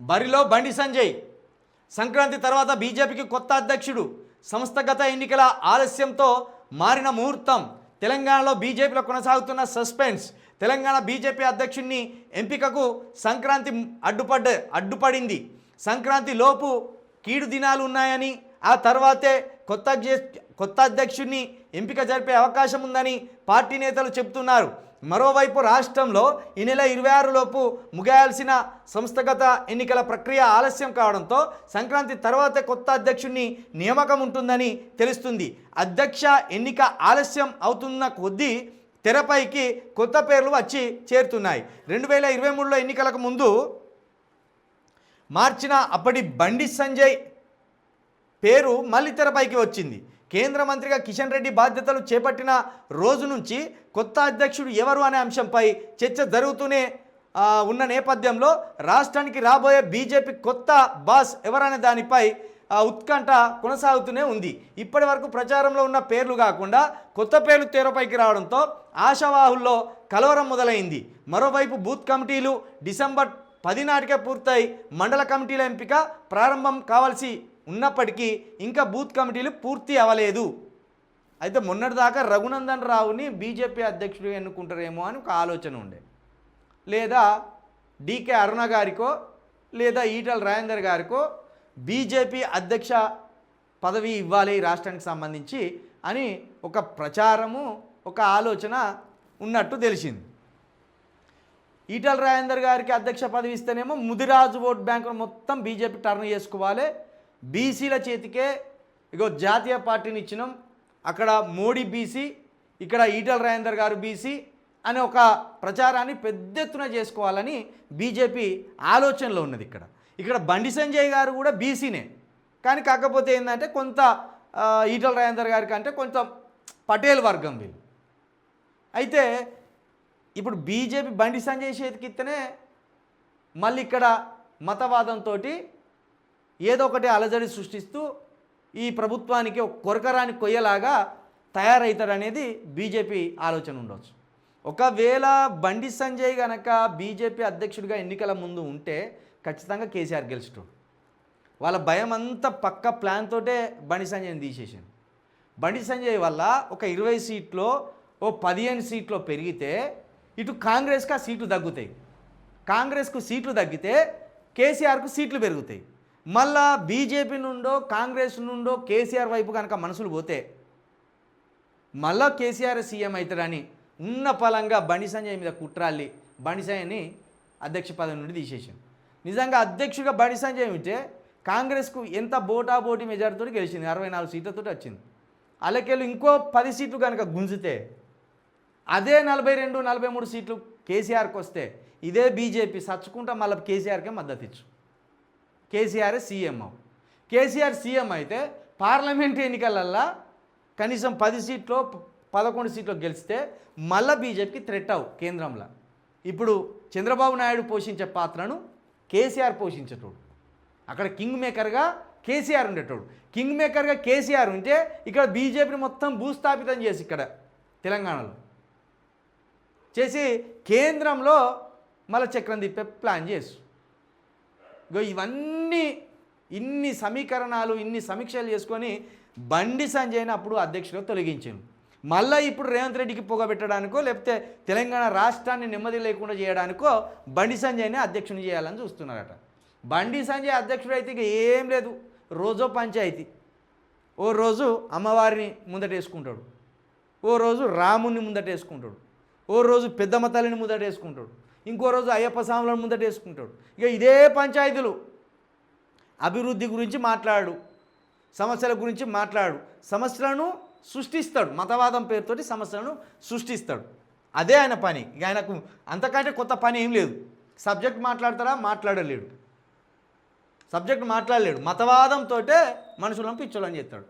బరిలో బండి సంజయ్. సంక్రాంతి తర్వాత బీజేపీకి కొత్త అధ్యక్షుడు. సంస్థాగత ఎన్నికల ఆలస్యంతో మారిన ముహూర్తం. తెలంగాణలో బీజేపీలో కొనసాగుతున్న సస్పెన్స్. తెలంగాణ బీజేపీ అధ్యక్షుడిని ఎంపికకు సంక్రాంతి అడ్డుపడింది. సంక్రాంతి లోపు కీడు దినాలు ఉన్నాయని, ఆ తర్వాతే కొత్త అధ్యక్షుడిని ఎంపిక జరిపే అవకాశం ఉందని పార్టీ నేతలు చెబుతున్నారు. మరోవైపు రాష్ట్రంలో ఈ నెల 26 లోపు ముగియాల్సిన సంస్థాగత ఎన్నికల ప్రక్రియ ఆలస్యం కావడంతో సంక్రాంతి తర్వాతే కొత్త అధ్యక్షుడిని నియామకం ఉంటుందని తెలుస్తుంది. అధ్యక్ష ఎన్నిక ఆలస్యం అవుతున్న కొద్దీ తెరపైకి కొత్త పేర్లు వచ్చి చేరుతున్నాయి. 2023లో ఎన్నికలకు ముందు మార్చిన అప్పటి బండి సంజయ్ పేరు మళ్ళీ తెరపైకి వచ్చింది. కేంద్ర మంత్రిగా కిషన్ రెడ్డి బాధ్యతలు చేపట్టిన రోజు నుంచి కొత్త అధ్యక్షుడు ఎవరు అనే అంశంపై చర్చ జరుగుతూనే ఉన్న నేపథ్యంలో రాష్ట్రానికి రాబోయే బీజేపీ కొత్త బాస్ ఎవరనే దానిపై ఉత్కంఠ కొనసాగుతూనే ఉంది. ఇప్పటి వరకు ప్రచారంలో ఉన్న పేర్లు కాకుండా కొత్త పేర్లు తెరపైకి రావడంతో ఆశావాహుల్లో కలవరం మొదలైంది. మరోవైపు బూత్ కమిటీలు డిసెంబర్ 10 నాటికే పూర్తయి మండల కమిటీల ఎంపిక ప్రారంభం కావాల్సి ఉన్నప్పటికీ ఇంకా బూత్ కమిటీలు పూర్తి అవ్వలేదు. అయితే మొన్నటిదాకా రఘునందన్ రావుని బీజేపీ అధ్యక్షుడు ఎన్నుకుంటారేమో అని ఒక ఆలోచన ఉండే, లేదా డీకే అరుణ గారికో లేదా ఈటల రాజేందర్ గారికో బీజేపీ అధ్యక్ష పదవి ఇవ్వాలి రాష్ట్రానికి సంబంధించి అని ఒక ప్రచారము, ఒక ఆలోచన ఉన్నట్టు తెలిసింది. ఈటల రాజేందర్ గారికి అధ్యక్ష పదవి ఇస్తేనేమో ముదిరాజు ఓట్ బ్యాంకును మొత్తం బీజేపీ టర్న్ చేసుకోవాలి, బీసీల చేతికే ఇగో జాతీయ పార్టీని ఇచ్చినాం, అక్కడ మోడీ బీసీ, ఇక్కడ ఈటల రాజేందర్ గారు బీసీ అనే ఒక ప్రచారాన్ని పెద్ద ఎత్తున చేసుకోవాలని బీజేపీ ఆలోచనలో ఉన్నది. ఇక్కడ బండి సంజయ్ గారు కూడా బీసీనే, కానీ కాకపోతే ఏంటంటే కొంత ఈటల రాజేందర్ గారికి అంటే కొంత పటేల్ వర్గం వీళ్ళు. అయితే ఇప్పుడు బీజేపీ బండి సంజయ్ చేతికిస్తేనే మళ్ళీ ఇక్కడ మతవాదంతో ఏదో ఒకటి అలజడి సృష్టిస్తూ ఈ ప్రభుత్వానికి ఒక కొరకరాని కొయ్యలాగా తయారవుతారనేది బీజేపీ ఆలోచన ఉండవచ్చు. ఒకవేళ బండి సంజయ్ కనుక బీజేపీ అధ్యక్షుడిగా ఎన్నికల ముందు ఉంటే ఖచ్చితంగా కేసీఆర్ గెలుచుతాడు. వాళ్ళ భయం అంతా పక్క ప్లాన్ తోటే బండి సంజయ్ని తీసేసాను. బండి సంజయ్ వల్ల ఒక 20 సీట్లో ఓ 15 సీట్లో పెరిగితే ఇటు కాంగ్రెస్కి ఆ సీట్లు తగ్గుతాయి, కాంగ్రెస్కు సీట్లు తగ్గితే కేసీఆర్కు సీట్లు పెరుగుతాయి. మళ్ళా బీజేపీ నుండో కాంగ్రెస్ నుండో కేసీఆర్ వైపు కనుక మనసులు పోతే మళ్ళా కేసీఆర్ సీఎం అవుతాడని ఉన్న పలంగా బండి సంజయ్ మీద కుట్రాలి బండి సంజయ్ని అధ్యక్ష పదవి నుండి తీసేసాను. నిజంగా అధ్యక్షుడిగా బండి సంజయ్ ఉంటే కాంగ్రెస్కు ఎంత బోటాబోటీ మెజార్టీతో గెలిచింది, 64 సీట్లతో వచ్చింది. అలాకెళ్ళి ఇంకో 10 సీట్లు కనుక గుంజితే అదే 42, 43 సీట్లు కేసీఆర్కి వస్తే ఇదే బీజేపీ సచ్చుకుంటా మళ్ళీ కేసీఆర్కే మద్దతు ఇచ్చు, కేసీఆర్ సీఎం అవు. కేసీఆర్ సీఎం అయితే పార్లమెంట్ ఎన్నికలల్లో కనీసం 10 సీట్లో 11 సీట్లో గెలిస్తే మళ్ళీ బీజేపీకి థ్రెట్ అవు కేంద్రంలో. ఇప్పుడు చంద్రబాబు నాయుడు పోషించే పాత్రను కేసీఆర్ పోషించేటోడు, అక్కడ కింగ్ మేకర్గా కేసీఆర్ ఉండేటోడు. కింగ్ మేకర్గా కేసీఆర్ ఉంటే ఇక్కడ బీజేపీని మొత్తం భూస్థాపితం చేసి ఇక్కడ తెలంగాణలో చేసి కేంద్రంలో మళ్ళీ చక్రం తిప్పే ప్లాన్ చేసు. ఇన్ని సమీకరణాలు, ఇన్ని సమీక్షలు చేసుకొని బండి సంజయ్ని అప్పుడు అధ్యక్షుడిగా తొలగించాను. మళ్ళీ ఇప్పుడు రేవంత్ రెడ్డికి పొగబెట్టడానికో లేకపోతే తెలంగాణ రాష్ట్రాన్ని నెమ్మది లేకుండా చేయడానికో బండి సంజయ్ని అధ్యక్షుని చేయాలని చూస్తున్నారట. బండి సంజయ్ అధ్యక్షుడు అయితే ఇక ఏం లేదు, రోజో పంచాయతీ. ఓ రోజు అమ్మవారిని ముందటేసుకుంటాడు, ఓ రోజు రాముని ముందటేసుకుంటాడు, ఓ రోజు పెద్దమ్మ తల్లిని ముందటేసుకుంటాడు, ఇంకో రోజు అయ్యప్ప స్వాములను ముందటేసుకుంటాడు. ఇక ఇదే పంచాయతీలు. అభివృద్ధి గురించి మాట్లాడు, సమస్యల గురించి మాట్లాడు, సమస్యలను సృష్టిస్తాడు, మతవాదం పేరుతోటి సమస్యలను సృష్టిస్తాడు. అదే ఆయన పని. ఇక ఆయనకు అంతకంటే కొత్త పని ఏం లేదు. సబ్జెక్ట్ మాట్లాడతారా, మాట్లాడలేడు. సబ్జెక్ట్ మాట్లాడలేడు, మతవాదంతో మనుషులను పిచ్చోళ్ళని చేస్తాడు.